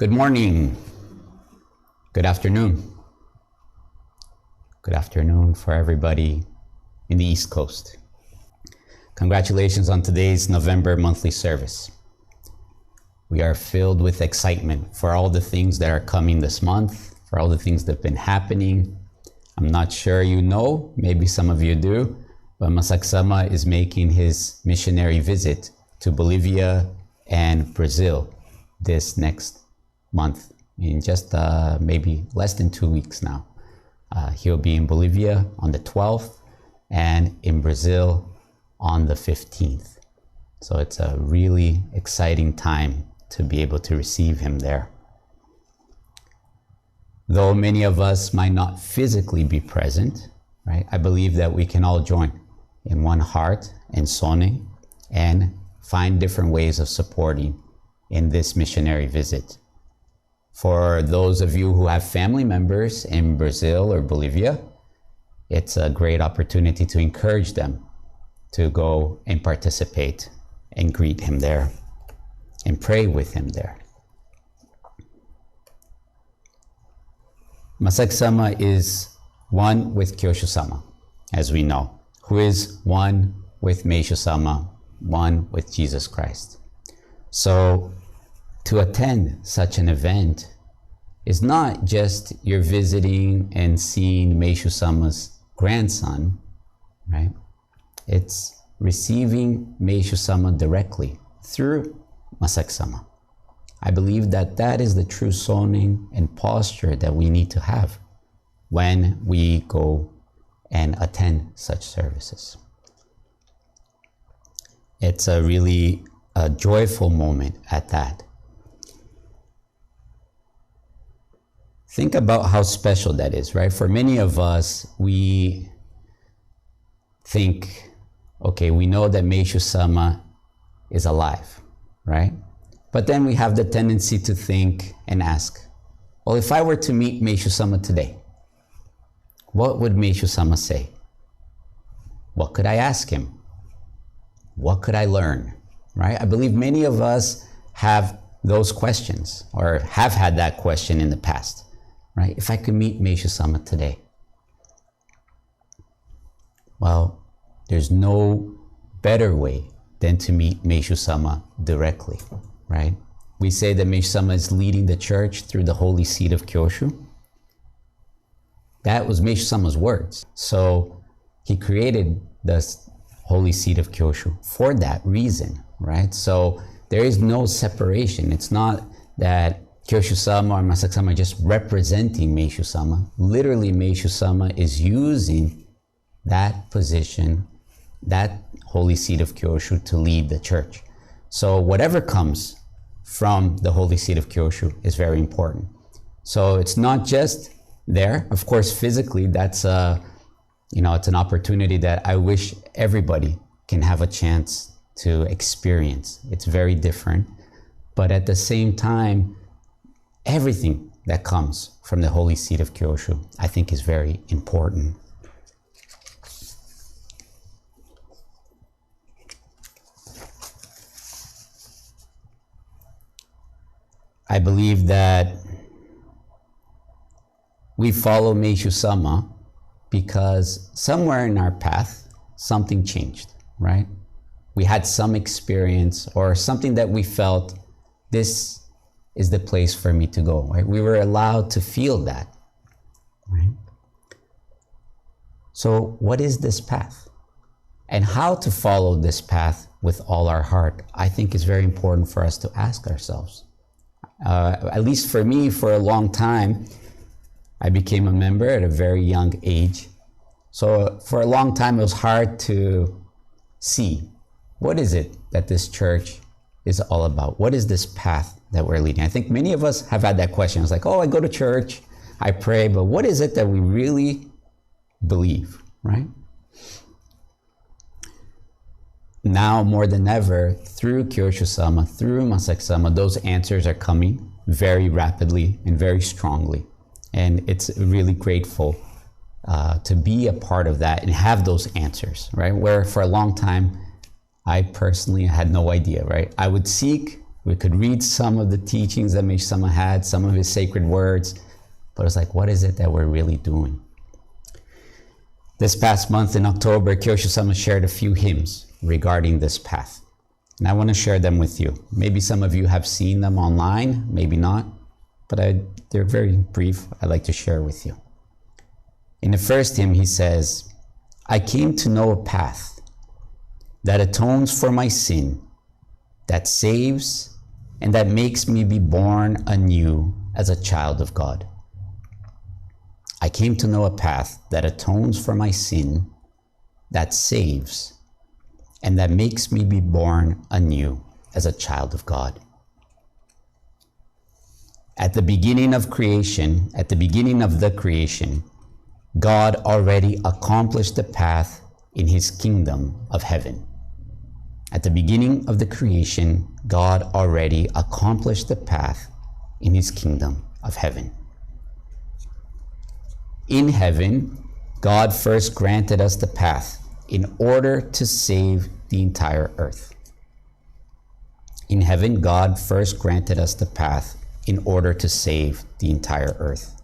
Good morning. Good afternoon. Good afternoon for everybody in the East Coast. Congratulations on today's November monthly service. We are filled with excitement for all the things that are coming this month, for all the things that have been happening. I'm not sure you know, maybe some of you do, but Masaksama is making his missionary visit to Bolivia and Brazil this next month, in just maybe less than 2 weeks now. He'll be in Bolivia on the 12th and in Brazil on the 15th. So it's a really exciting time to be able to receive him there. Though many of us might not physically be present, right? I believe that we can all join in one heart and Sone and find different ways of supporting in this missionary visit. For those of you who have family members in Brazil or Bolivia, it's a great opportunity to encourage them to go and participate and greet him there and pray with him there. Masaksama is one with Kyosho-sama, as we know, who is one with Meisho-sama, one with Jesus Christ. So to attend such an event is not just you're visiting and seeing Meisho-sama's grandson, right? It's receiving Meisho-sama directly through Masaksama. I believe that that is the true zoning and posture that we need to have when we go and attend such services. It's a really joyful moment at that. Think about how special that is, right? For many of us, we think, okay, we know that Meisho-sama is alive, right? But then we have the tendency to think and ask, well, if I were to meet Meisho-sama today, what would Meisho-sama say? What could I ask him? What could I learn, right? I believe many of us have those questions or have had that question in the past, right? If I could meet Meisho-sama today. Well, there's no better way than to meet Meisho-sama directly, right? We say that Meisho-sama is leading the church through the holy seed of Kyoshu. That was Meisho-sama's words. So he created the holy seed of Kyoshu for that reason, right? So there is no separation. It's not that Kyosho-sama or Masaksama are just representing Meisho-sama. Literally, Meisho-sama is using that position, that holy seed of Kyoshu to lead the church. So whatever comes from the holy seed of Kyoshu is very important. So it's not just there. Of course, physically, that's it's an opportunity that I wish everybody can have a chance to experience. It's very different. But at the same time, everything that comes from the holy seed of Kyoshu, I think, is very important. I believe that we follow Meisho-sama because somewhere in our path, something changed, right? We had some experience or something that we felt, this is the place for me to go, right? We were allowed to feel that, right? So what is this path? And how to follow this path with all our heart, I think is very important for us to ask ourselves. At least for me, for a long time, I became a member at a very young age. So for a long time, it was hard to see, what is it that this church is all about? What is this path that we're leading? I think many of us have had that question. It's like, oh, I go to church, I pray, but what is it that we really believe, right? Now more than ever, through Kyosho-sama, through Masaksama, those answers are coming very rapidly and very strongly. And it's really grateful to be a part of that and have those answers, right? Where for a long time, I personally had no idea, right? I would seek We could read some of the teachings that Meishu Sama had, some of his sacred words, but it's like, what is it that we're really doing? This past month in October, Kyosho Sama shared a few hymns regarding this path. And I want to share them with you. Maybe some of you have seen them online, maybe not, but they're very brief. I'd like to share with you. In the first hymn, he says, I came to know a path that atones for my sin, that saves, and that makes me be born anew as a child of God. I came to know a path that atones for my sin, that saves, and that makes me be born anew as a child of God. At the beginning of creation, at the beginning of the creation, God already accomplished the path in his kingdom of heaven. At the beginning of the creation, God already accomplished the path in his kingdom of heaven. In heaven, God first granted us the path in order to save the entire earth. In heaven, God first granted us the path in order to save the entire earth.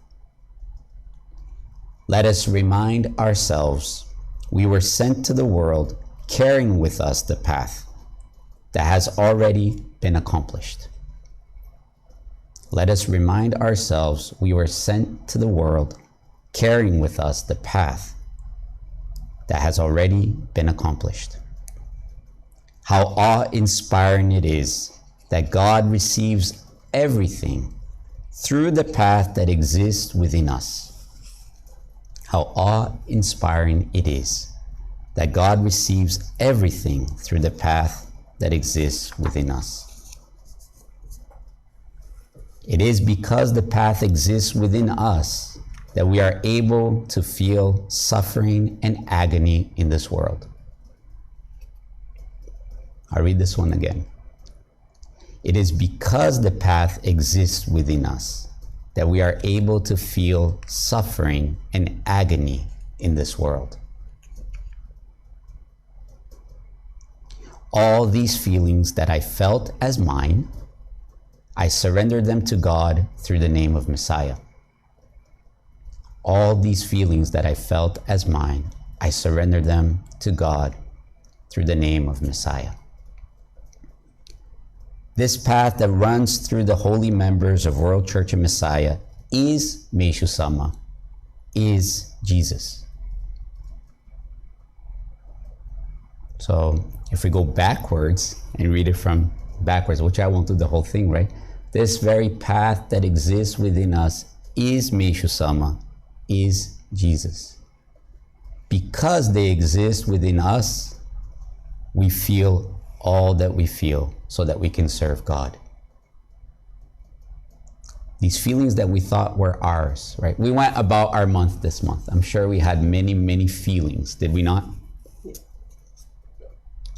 Let us remind ourselves we were sent to the world carrying with us the path that has already been accomplished. Let us remind ourselves we were sent to the world carrying with us the path that has already been accomplished. How awe-inspiring it is that God receives everything through the path that exists within us. How awe-inspiring it is that God receives everything through the path that exists within us. It is because the path exists within us that we are able to feel suffering and agony in this world. I'll read this one again. It is because the path exists within us that we are able to feel suffering and agony in this world. All these feelings that I felt as mine, I surrendered them to God through the name of Messiah. All these feelings that I felt as mine, I surrendered them to God through the name of Messiah. This path that runs through the holy members of World Church of Messiah is Meishu Sama, is Jesus. So if we go backwards and read it from backwards, which I won't do the whole thing, right? This very path that exists within us is Meishu Sama, is Jesus. Because they exist within us, we feel all that we feel so that we can serve God. These feelings that we thought were ours, right? We went about our month this month. I'm sure we had many, many feelings, did we not?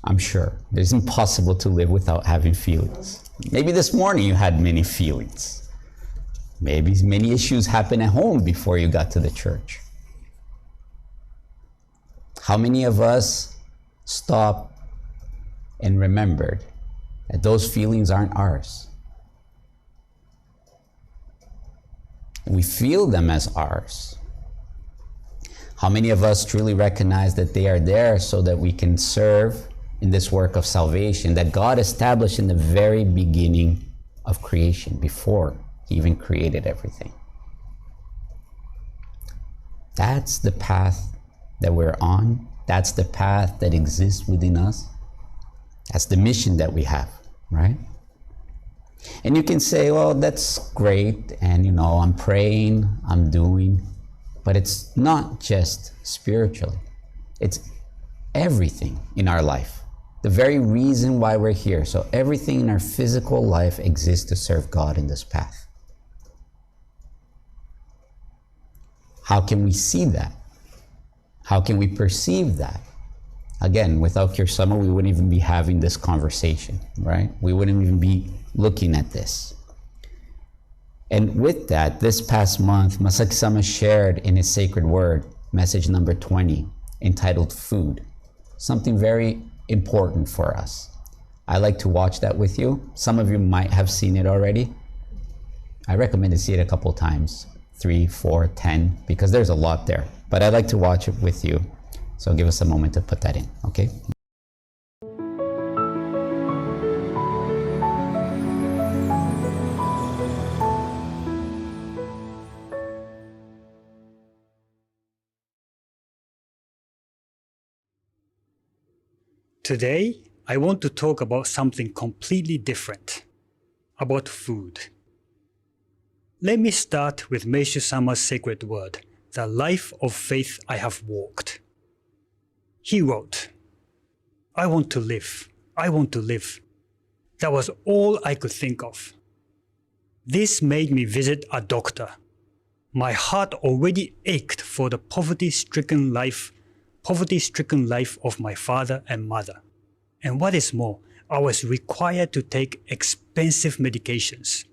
I'm sure. It's impossible to live without having feelings. Maybe this morning you had many feelings. Maybe many issues happened at home before you got to the church. How many of us stopped and remembered that those feelings aren't ours? We feel them as ours. How many of us truly recognize that they are there so that we can serve in this work of salvation that God established in the very beginning of creation, before He even created everything? That's the path that we're on. That's the path that exists within us. That's the mission that we have, right? And you can say, well, that's great, and I'm praying, I'm doing, but it's not just spiritually. It's everything in our life. The very reason why we're here. So everything in our physical life exists to serve God in this path. How can we see that? How can we perceive that? Again, without Kyosho Sama, we wouldn't even be having this conversation, right? We wouldn't even be looking at this. And with that, this past month, Masaki Sama shared in his sacred word, message number 20, entitled Food, something very important for us. I like to watch that with you. Some of you might have seen it already. I recommend to see it a couple times, 3, 4, 10, because there's a lot there. But I like to watch it with you. So give us a moment to put that in, okay? Today, I want to talk about something completely different, about food. Let me start with Meishu Sama's sacred word, the life of faith I have walked. He wrote, "I want to live, I want to live." That was all I could think of. This made me visit a doctor. My heart already ached for the poverty-stricken life of my father and mother. And what is more, I was required to take expensive medications.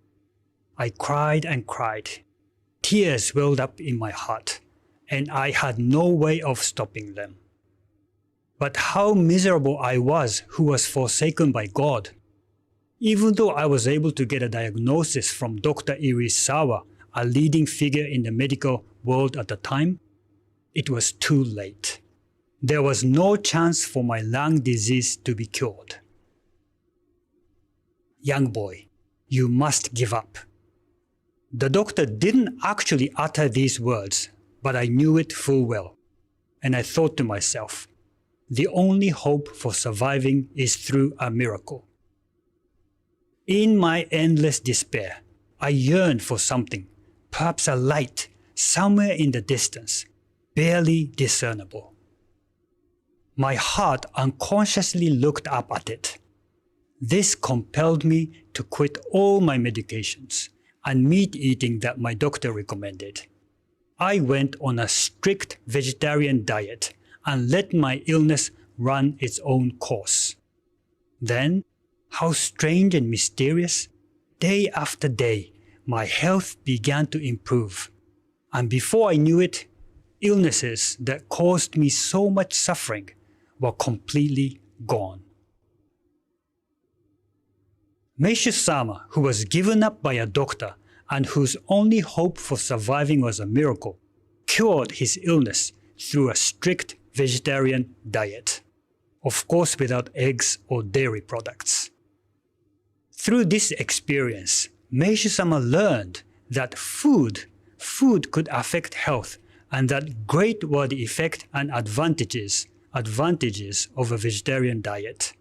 I cried and cried. Tears welled up in my heart, and I had no way of stopping them. But how miserable I was who was forsaken by God. Even though I was able to get a diagnosis from Dr. Irisawa, a leading figure in the medical world at the time, it was too late. There was no chance for my lung disease to be cured. "Young boy, you must give up." The doctor didn't actually utter these words, but I knew it full well. And I thought to myself, the only hope for surviving is through a miracle. In my endless despair, I yearned for something, perhaps a light, somewhere in the distance, barely discernible. My heart unconsciously looked up at it. This compelled me to quit all my medications and meat eating that my doctor recommended. I went on a strict vegetarian diet and let my illness run its own course. Then, how strange and mysterious, day after day, my health began to improve. And before I knew it, illnesses that caused me so much suffering were completely gone. Meishu Sama, who was given up by a doctor and whose only hope for surviving was a miracle, cured his illness through a strict vegetarian diet, of course without eggs or dairy products. Through this experience, Meishu Sama learned that food could affect health, and that great were the effect and advantages of a vegetarian diet.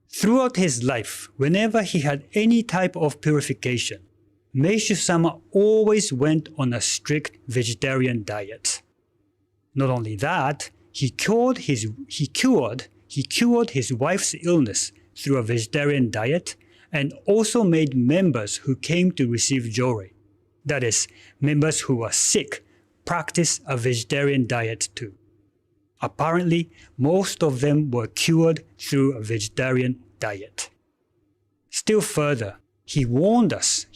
Throughout his life, whenever he had any type of purification, Meishu Sama always went on a strict vegetarian diet. Not only that, he cured his wife's illness through a vegetarian diet, and also made members who came to receive Jorei, that is, members who were sick, practice a vegetarian diet too. Apparently, most of them were cured through a vegetarian diet. Still further, he warned us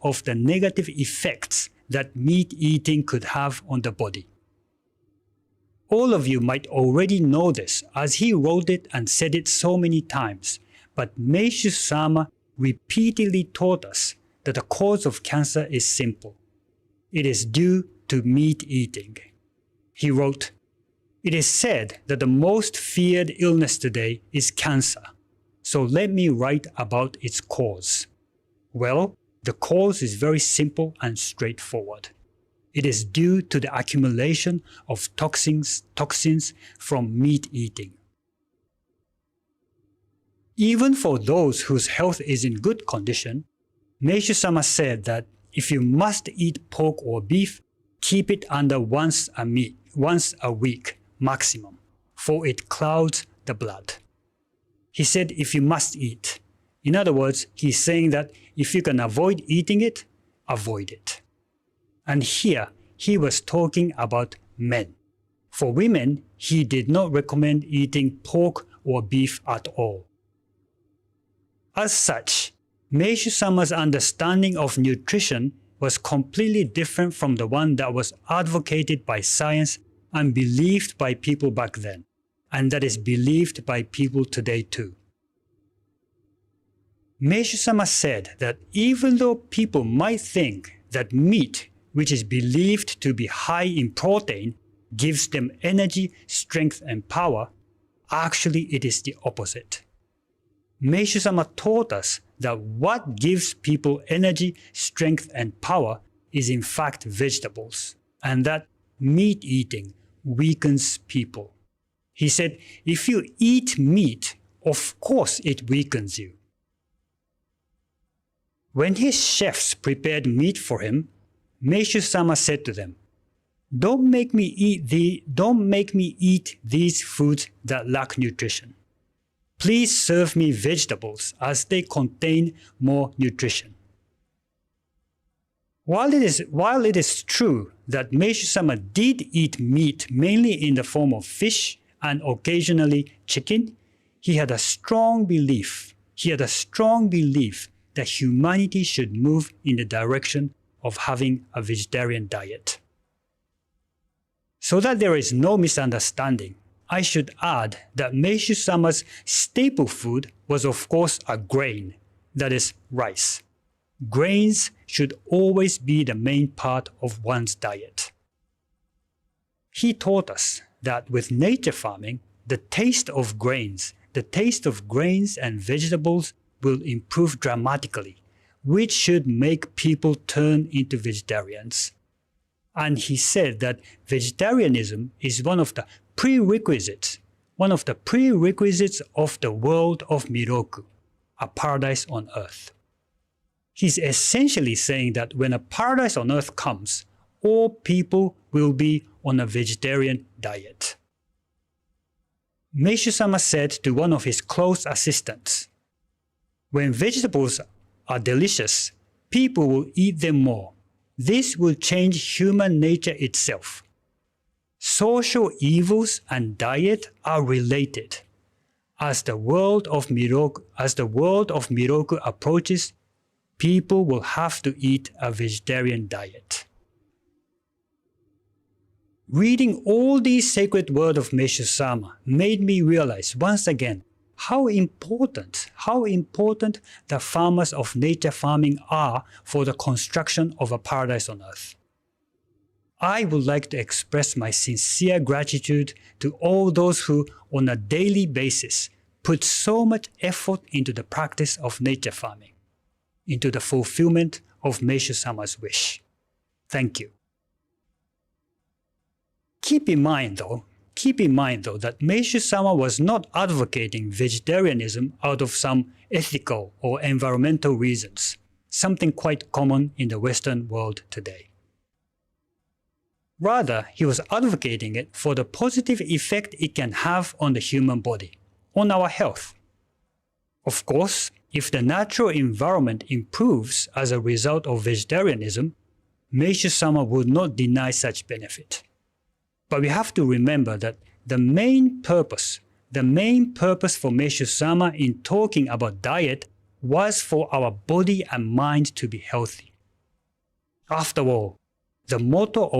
of the negative effects that meat eating could have on the body. All of you might already know this, as he wrote it and said it so many times, but Meishu Sama repeatedly taught us that the cause of cancer is simple. It is due to meat eating. He wrote, "It is said that the most feared illness today is cancer, so let me write about its cause." Well, the cause is very simple and straightforward. It is due to the accumulation of toxins from meat eating. Even for those whose health is in good condition, Meishu Sama said that if you must eat pork or beef, keep it under once a week maximum, for it clouds the blood. He said if you must eat. In other words, he's saying that if you can avoid eating it, avoid it. And here, he was talking about men. For women, he did not recommend eating pork or beef at all. As such, Meishu Sama's understanding of nutrition was completely different from the one that was advocated by science and believed by people back then, and that is believed by people today too. Meishu-sama said that even though people might think that meat, which is believed to be high in protein, gives them energy, strength, and power, actually it is the opposite. Meishu-sama taught us that what gives people energy, strength, and power is in fact vegetables, and that meat eating weakens people. He said, if you eat meat, of course it weakens you. When his chefs prepared meat for him, Meishu-sama said to them, Don't make me eat these foods that lack nutrition. Please serve me vegetables as they contain more nutrition. While it is true that Meishu-sama did eat meat mainly in the form of fish and occasionally chicken, he had a strong belief that humanity should move in the direction of having a vegetarian diet. So that there is no misunderstanding, I should add that Meishu-sama's staple food was of course a grain, that is, rice. Grains should always be the main part of one's diet. He taught us that with nature farming, the taste of grains and vegetables will improve dramatically, which should make people turn into vegetarians. And he said that vegetarianism is one of the prerequisites of the world of Miroku, a paradise on earth. He's essentially saying that when a paradise on earth comes, all people will be on a vegetarian diet. Meishu-sama said to one of his close assistants, when vegetables are delicious, people will eat them more. This will change human nature itself. Social evils and diet are related. As the world of Miroku approaches, people will have to eat a vegetarian diet. Reading all these sacred words of Meishu-sama made me realize once again how important the farmers of nature farming are for the construction of a paradise on earth. I would like to express my sincere gratitude to all those who, on a daily basis, put so much effort into the practice of nature farming, into the fulfillment of Meishu-sama's wish. Thank you. Keep in mind though that Meishu-sama was not advocating vegetarianism out of some ethical or environmental reasons, something quite common in the Western world today. Rather, he was advocating it for the positive effect it can have on the human body, on our health. Of course, if the natural environment improves as a result of vegetarianism, Meishu-sama would not deny such benefit. But we have to remember that the main purpose for Meishu-sama in talking about diet was for our body and mind to be healthy. After all, the motto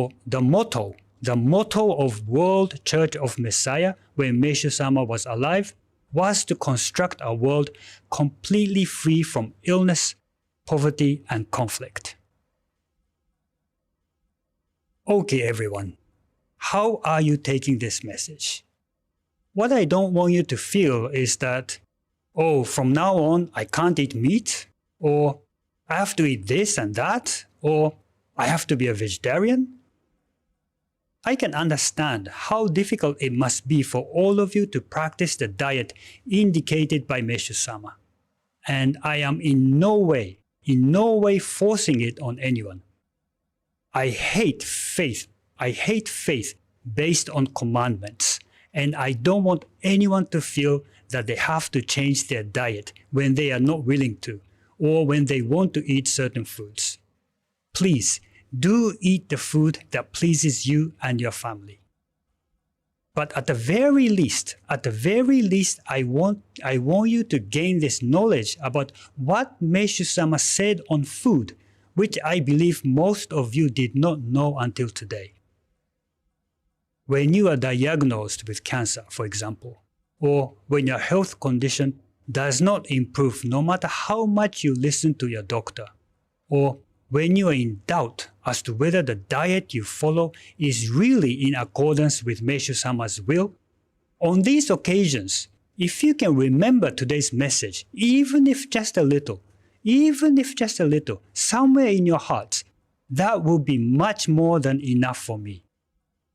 of World Church of Messiah when Meishu-sama was alive was to construct a world completely free from illness, poverty, and conflict. Okay, everyone. How are you taking this message? What I don't want you to feel is that, from now on I can't eat meat, or I have to eat this and that, or I have to be a vegetarian. I can understand how difficult it must be for all of you to practice the diet indicated by Meishu-sama, and I am in no way forcing it on anyone. I hate faith based on commandments, and I don't want anyone to feel that they have to change their diet when they are not willing to, or when they want to eat certain foods. Please, do eat the food that pleases you and your family. But at the very least, I want you to gain this knowledge about what Meishu-sama said on food, which I believe most of you did not know until today. When you are diagnosed with cancer, for example, or when your health condition does not improve no matter how much you listen to your doctor, or when you are in doubt as to whether the diet you follow is really in accordance with Meishu-sama's will. On these occasions, if you can remember today's message, even if just a little, somewhere in your heart, that will be much more than enough for me.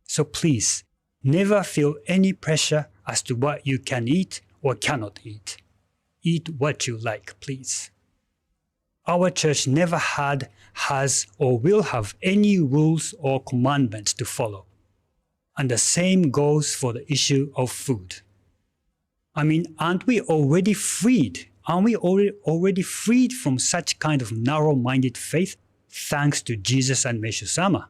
So please, never feel any pressure as to what you can eat or cannot eat. Eat what you like, please. Our church never had, has, or will have any rules or commandments to follow. And the same goes for the issue of food. I mean, aren't we already freed? Aren't we already freed from such kind of narrow-minded faith thanks to Jesus and Meishu-sama?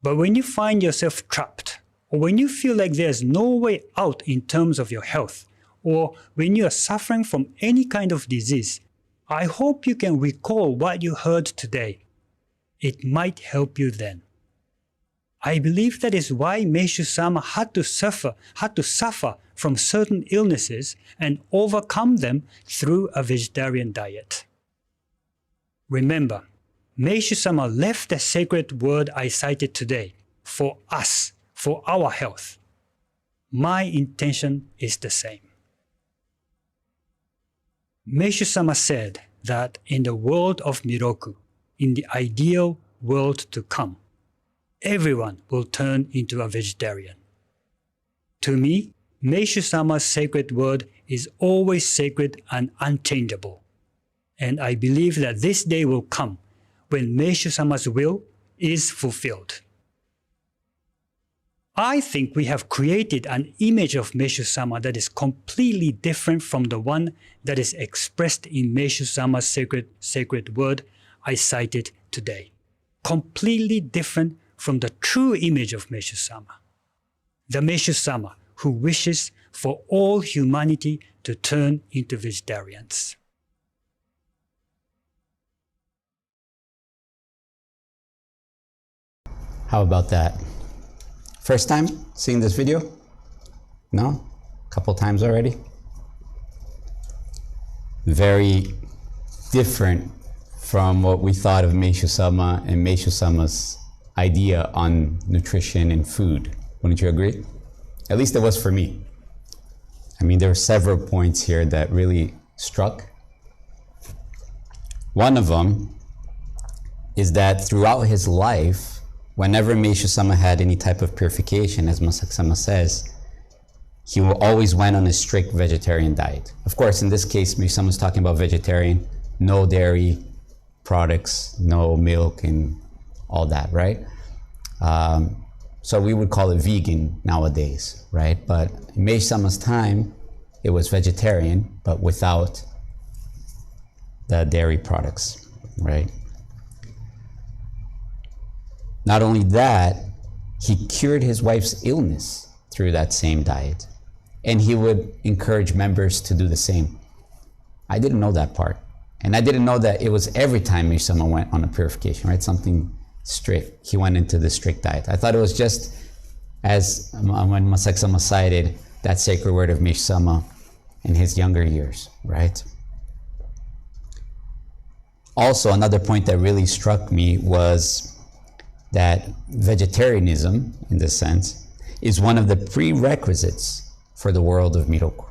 But when you find yourself trapped, or when you feel like there's no way out in terms of your health, or when you are suffering from any kind of disease, I hope you can recall what you heard today. It might help you then. I believe that is why Meishu-sama had to suffer from certain illnesses and overcome them through a vegetarian diet. Remember, Meishu-sama left the sacred word I cited today for us, for our health. My intention is the same. Meishu-sama said that in the world of Miroku, in the ideal world to come, everyone will turn into a vegetarian. To me, Meishu-sama's sacred word is always sacred and unchangeable. And I believe that this day will come when Meishu-sama's will is fulfilled. I think we have created an image of Meishu-sama that is completely different from the one that is expressed in Meishu-sama's sacred word I cited today. Completely different from the true image of Meishu-sama. The Meishu-sama who wishes for all humanity to turn into vegetarians. How about that? First time seeing this video? No? A couple times already? Very different from what we thought of Meishu-sama and Meishu-sama's idea on nutrition and food. Wouldn't you agree? At least it was for me. I mean, there were several points here that really struck. One of them is that throughout his life, whenever Meishu-sama had any type of purification, as Masaki-sama says, he always went on a strict vegetarian diet. Of course, in this case, Meishu-sama is talking about vegetarian, no dairy products, no milk and all that, right? So we would call it vegan nowadays, right? But in Meishu-sama's time, it was vegetarian, but without the dairy products, right? Not only that, he cured his wife's illness through that same diet. And he would encourage members to do the same. I didn't know that part. And I didn't know that it was every time Meishu-sama went on a purification, right? Something strict. He went into the strict diet. I thought it was just as when Masaki-sama cited that sacred word of Meishu-sama in his younger years, right? Also, another point that really struck me was that vegetarianism, in this sense, is one of the prerequisites for the world of Miroku.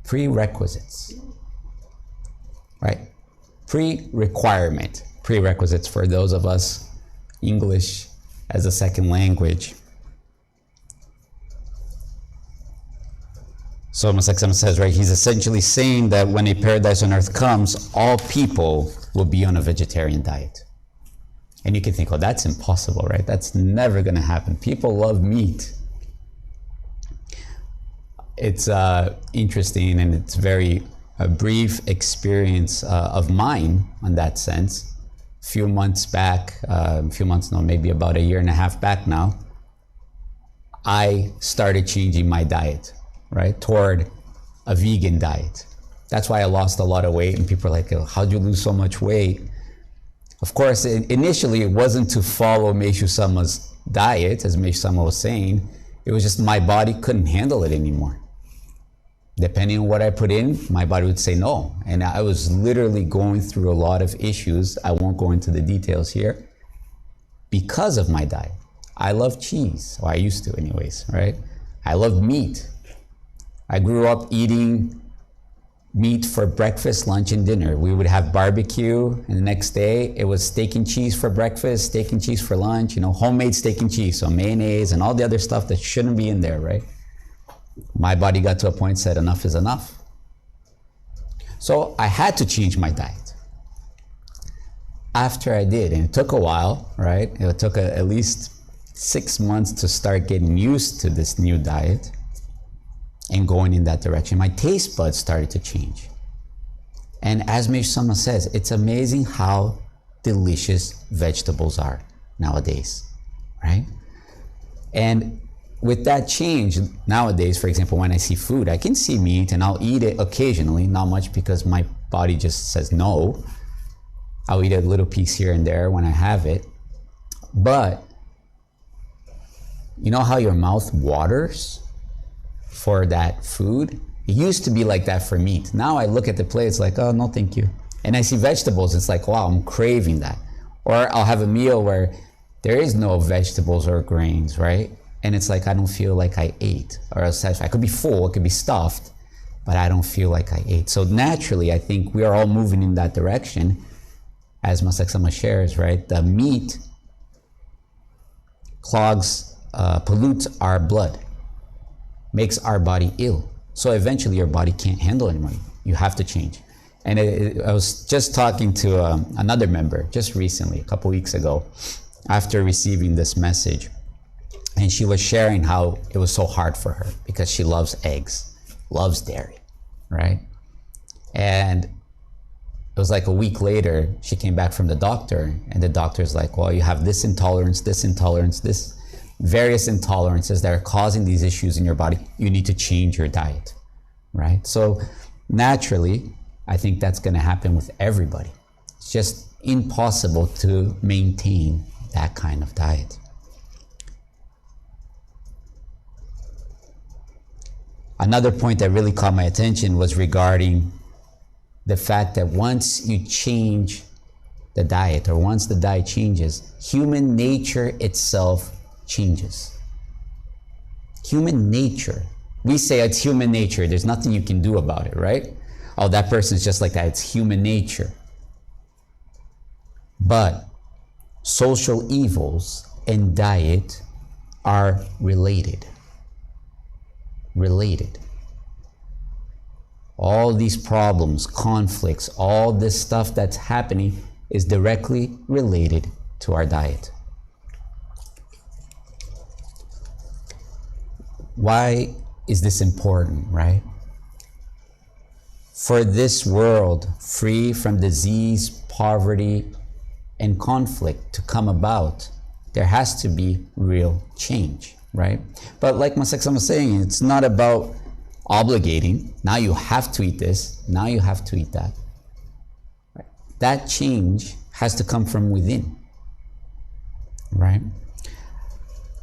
Prerequisites, right? Pre-requirement. Prerequisites for those of us English as a second language. So Masaki-sama says, right, he's essentially saying that when a paradise on earth comes, all people will be on a vegetarian diet. And you can think, oh, that's impossible, right? That's never going to happen. People love meat. It's interesting, and it's very a brief experience of mine in that sense. Few months back, maybe about a year and a half back now, I started changing my diet, right, toward a vegan diet. That's why I lost a lot of weight, and people are like, oh, how'd you lose so much weight? Of course, initially it wasn't to follow Meishu-sama's diet, as Meishu-sama was saying. It was just my body couldn't handle it anymore. depending on what I put in, my body would say no. And I was literally going through a lot of issues. I won't go into the details here because of my diet. I love cheese, or I used to anyways, right? I love meat. I grew up eating meat for breakfast, lunch, and dinner. We would have barbecue, and the next day it was steak and cheese for breakfast, steak and cheese for lunch, homemade steak and cheese, so mayonnaise and all the other stuff that shouldn't be in there, right? My body got to a point, said enough is enough. So I had to change my diet. After I did, and it took a while, right? It took at least 6 months to start getting used to this new diet and going in that direction. My taste buds started to change. And as Meixo Sama says, it's amazing how delicious vegetables are nowadays, right? And with that change nowadays, for example, when I see food, I can see meat and I'll eat it occasionally, not much because my body just says no. I'll eat a little piece here and there when I have it. But you know how your mouth waters for that food? It used to be like that for meat. Now I look at the plate, it's like, oh, no, thank you. And I see vegetables, it's like, wow, I'm craving that. Or I'll have a meal where there is no vegetables or grains, right? And it's like, I don't feel like I ate. Or else I could be full, it could be stuffed, but I don't feel like I ate. So naturally, I think we are all moving in that direction. As Masek Sama shares, right? The meat clogs, pollutes our blood, makes our body ill. So eventually your body can't handle it anymore. You have to change. And I was just talking to another member just recently, a couple weeks ago, after receiving this message. And she was sharing how it was so hard for her because she loves eggs, loves dairy, right? And it was like a week later, she came back from the doctor, and the doctor's like, well, you have this intolerance, this various intolerances that are causing these issues in your body. You need to change your diet, right? So naturally, I think that's going to happen with everybody. It's just impossible to maintain that kind of diet. Another point that really caught my attention was regarding the fact that once you change the diet, or once the diet changes, human nature itself changes. Human nature. We say it's human nature. There's nothing you can do about it, right? Oh, that person's just like that. It's human nature. But social evils and diet are related. All these problems, conflicts, all this stuff that's happening is directly related to our diet. Why is this important, right? For this world free from disease, poverty, and conflict to come about, there has to be real change, right? But like Masek Sama was saying, it's not about obligating. Now you have to eat this. Now you have to eat that. Right? That change has to come from within, right?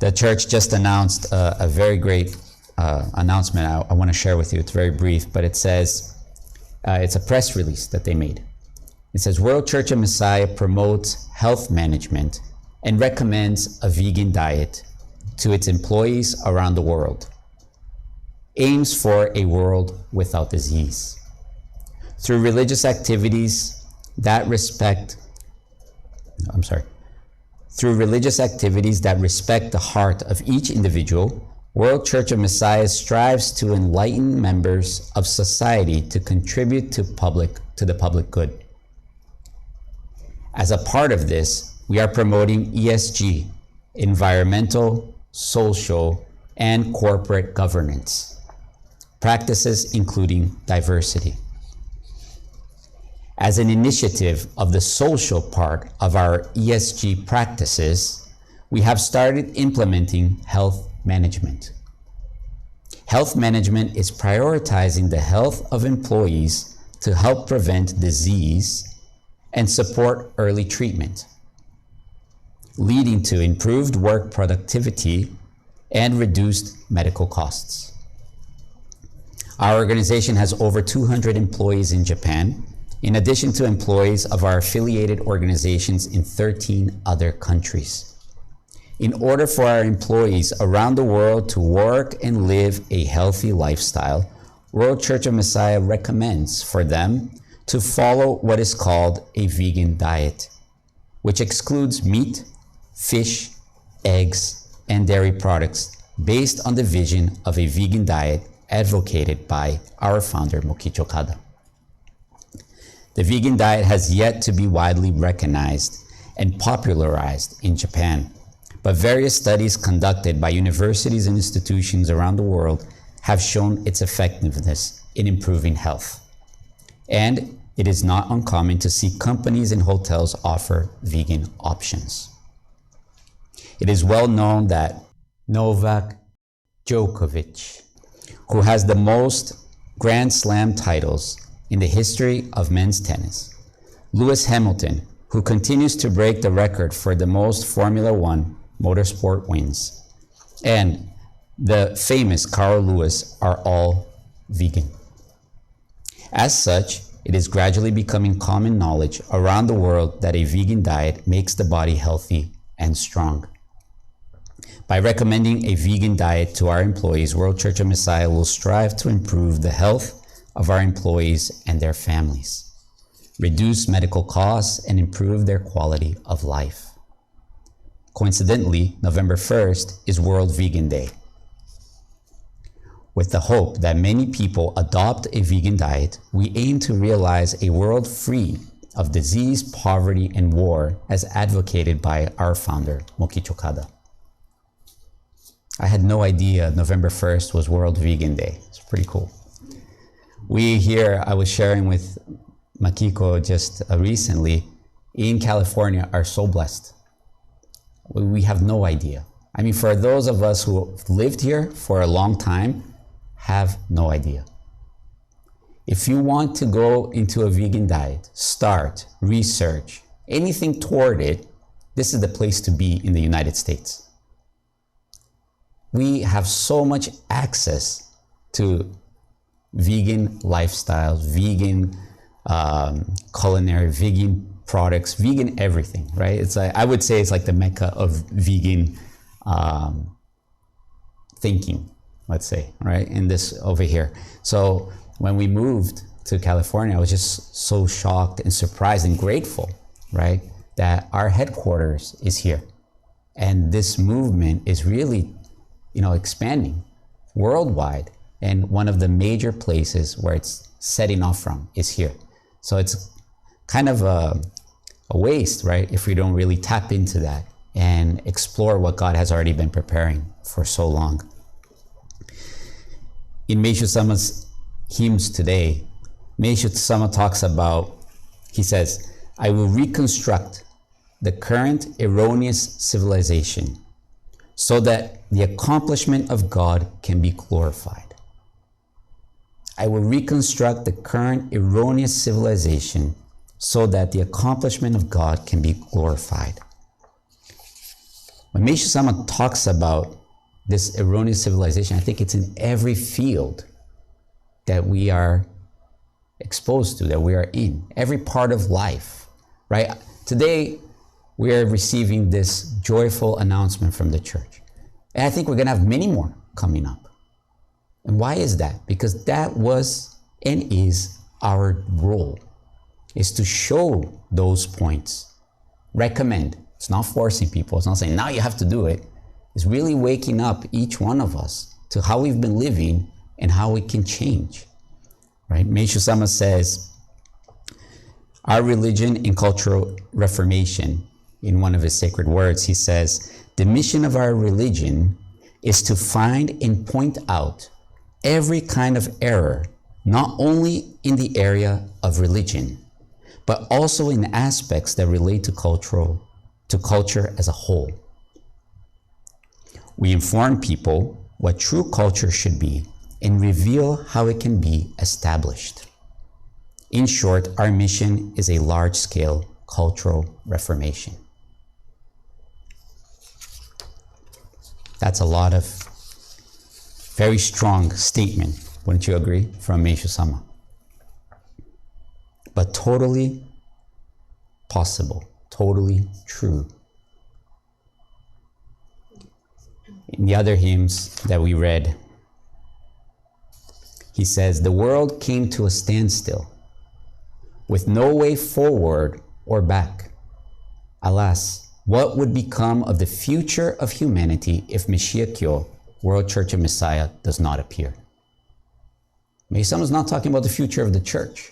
The church just announced a very great announcement I want to share with you. It's very brief, but it says, it's a press release that they made. It says, World Church of Messiah promotes health management and recommends a vegan diet to its employees around the world. Aims for a world without disease. Through religious activities that respect the heart of each individual, World Church of Messiah strives to enlighten members of society to contribute to the public good. As a part of this, we are promoting ESG, environmental, social, and corporate governance, practices including diversity. As an initiative of the social part of our ESG practices, we have started implementing health management. Health management is prioritizing the health of employees to help prevent disease and support early treatment, leading to improved work productivity and reduced medical costs. Our organization has over 200 employees in Japan, in addition to employees of our affiliated organizations in 13 other countries. In order for our employees around the world to work and live a healthy lifestyle, World Church of Messiah recommends for them to follow what is called a vegan diet, which excludes meat, fish, eggs, and dairy products based on the vision of a vegan diet advocated by our founder, Mokichi Okada. The vegan diet has yet to be widely recognized and popularized in Japan, but various studies conducted by universities and institutions around the world have shown its effectiveness in improving health. And it is not uncommon to see companies and hotels offer vegan options. It is well known that Novak Djokovic, who has the most Grand Slam titles in the history of men's tennis, Lewis Hamilton, who continues to break the record for the most Formula One motorsport wins, and the famous Carl Lewis are all vegan. As such, it is gradually becoming common knowledge around the world that a vegan diet makes the body healthy and strong. By recommending a vegan diet to our employees, World Church of Messiah will strive to improve the health of our employees and their families, reduce medical costs, and improve their quality of life. Coincidentally, November 1st is World Vegan Day. With the hope that many people adopt a vegan diet, we aim to realize a world free of disease, poverty, and war as advocated by our founder, Mokichi Okada. I had no idea November 1st was World Vegan Day. It's pretty cool. We here, I was sharing with Makiko just recently, in California are so blessed. We have no idea. I mean, for those of us who have lived here for a long time, have no idea. If you want to go into a vegan diet, start, research, anything toward it, this is the place to be in the United States. We have so much access to vegan lifestyles, vegan culinary, vegan products, vegan everything, right? It's like, I would say it's like the mecca of vegan thinking, let's say, right? In this over here. So when we moved to California, I was just so shocked and surprised and grateful, right? That our headquarters is here. And this movement is really, expanding worldwide. And one of the major places where it's setting off from is here. So it's kind of a waste, right? If we don't really tap into that and explore what God has already been preparing for so long. In Meishu Sama's hymns today, Meishu Sama talks about, he says, I will reconstruct the current erroneous civilization so that the accomplishment of God can be glorified. I will reconstruct the current erroneous civilization so that the accomplishment of God can be glorified. When Meishu Sama talks about this erroneous civilization, I think it's in every field that we are exposed to, that we are in, every part of life, right? Today, we are receiving this joyful announcement from the church. And I think we're gonna have many more coming up. And why is that? Because that was and is our role, is to show those points, recommend. It's not forcing people. It's not saying, now you have to do it. It's really waking up each one of us to how we've been living and how we can change, right? Meishu Sama says, our religion and cultural reformation, in one of his sacred words, he says, the mission of our religion is to find and point out every kind of error, not only in the area of religion, but also in aspects that relate to culture as a whole. We inform people what true culture should be and reveal how it can be established. In short, our mission is a large-scale cultural reformation. That's a lot of very strong statement Wouldn't you agree? From Meishu Sama. But totally possible, totally true. In the other hymns that we read, he says, the world came to a standstill with no way forward or back. Alas, what would become of the future of humanity if Mashiach Kyo, World Church of Messiah, does not appear? Meishu Sama is not talking about the future of the church.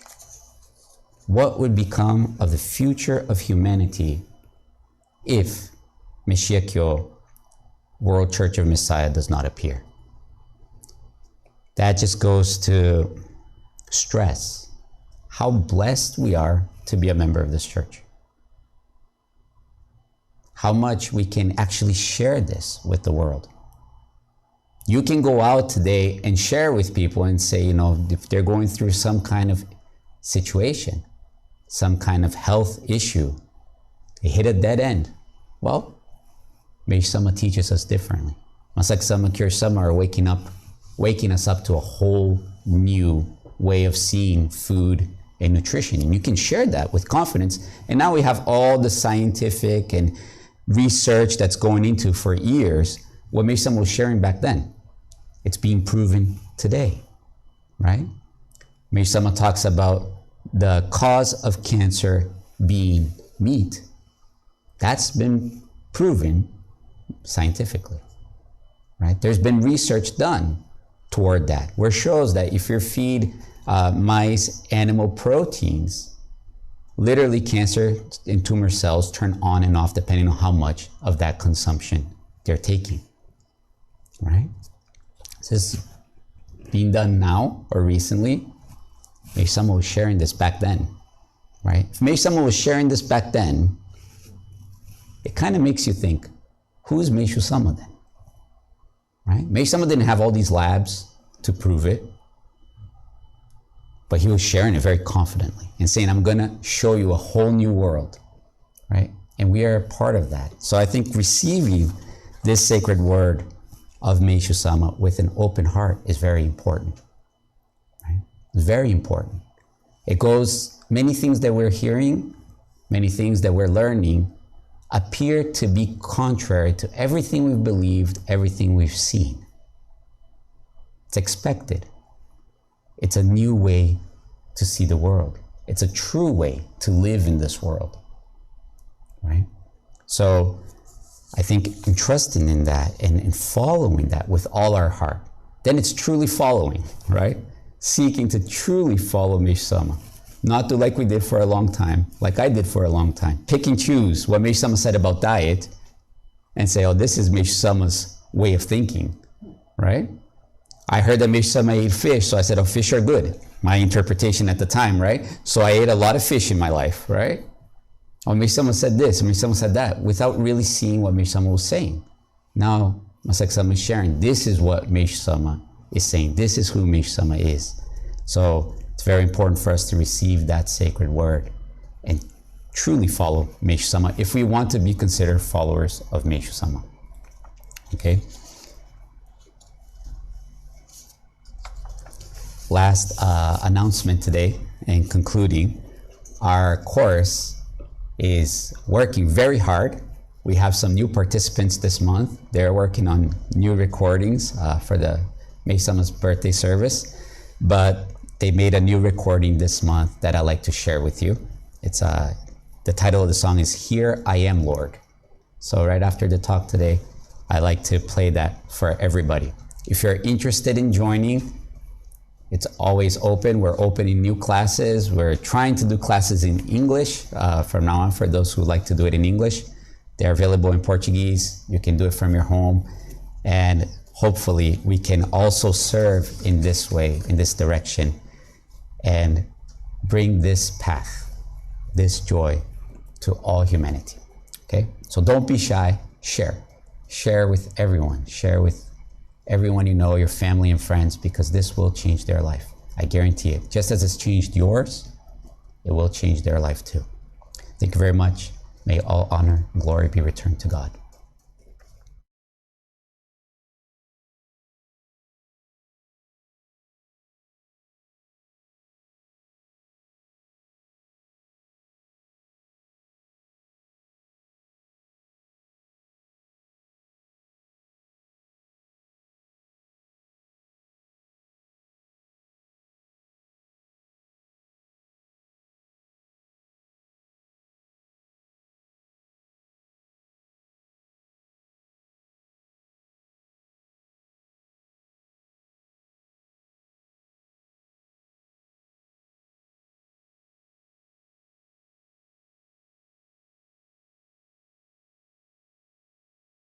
What would become of the future of humanity if Mashiach Kyo, World Church of Messiah, does not appear? That just goes to stress how blessed we are to be a member of this church. How much we can actually share this with the world. You can go out today and share with people and say, if they're going through some kind of situation, some kind of health issue, they hit a dead end. Well, Meishu Sama teaches us differently. Masak Sama, Kyur Sama are waking us up to a whole new way of seeing food and nutrition. And you can share that with confidence. And now we have all the scientific and research that's going into for years what Meishu Sama was sharing back then. It's being proven today, right? Meishu Sama talks about the cause of cancer being meat. That's been proven scientifically, right? There's been research done toward that, where it shows that if you feed mice animal proteins, literally cancer and tumor cells turn on and off depending on how much of that consumption they're taking, right? This is being done now or recently. Maybe someone was sharing this back then, right? If maybe someone was sharing this back then, it kind of makes you think, who's Meishu Sama then? Right? Meishu Sama didn't have all these labs to prove it, but he was sharing it very confidently and saying, I'm going to show you a whole new world, right? And we are a part of that. So I think receiving this sacred word of Meishu Sama with an open heart is very important, right? It's very important. It goes, many things that we're hearing, many things that we're learning appear to be contrary to everything we've believed, everything we've seen. It's expected. It's a new way to see the world. It's a true way to live in this world, right? So I think in trusting in that and in following that with all our heart, then it's truly following, right? Seeking to truly follow Meishu Sama. Not do like we did for a long time, like I did for a long time. Pick and choose what Meishu Sama said about diet and say, oh, this is Meishu Sama's way of thinking, right? I heard that Meishu Sama ate fish, so I said, oh, fish are good. My interpretation at the time, right? So I ate a lot of fish in my life, right? Oh, Meishu Sama said this, Meishu Sama said that, without really seeing what Meishu Sama was saying. Now, Masak Sama is sharing, this is what Meishu Sama is saying. This is who Meishu Sama is. So it's very important for us to receive that sacred word and truly follow Meishu Sama if we want to be considered followers of Meishu Sama. Okay? Last announcement today, and concluding, our course is working very hard. We have some new participants this month. They're working on new recordings for the Meishu Sama's birthday service, but they made a new recording this month that I'd like to share with you. It's the title of the song is Here I Am, Lord. So right after the talk today, I'd like to play that for everybody. If you're interested in joining, it's always open. We're opening new classes. We're trying to do classes in English from now on for those who like to do it in English. They're available in Portuguese. You can do it from your home. And hopefully we can also serve in this way, in this direction, and bring this path, this joy to all humanity. Okay? So don't be shy. Share. Share with everyone. Share with everyone you know, your family and friends, because this will change their life. I guarantee it. Just as it's changed yours, it will change their life too. Thank you very much. May all honor and glory be returned to God.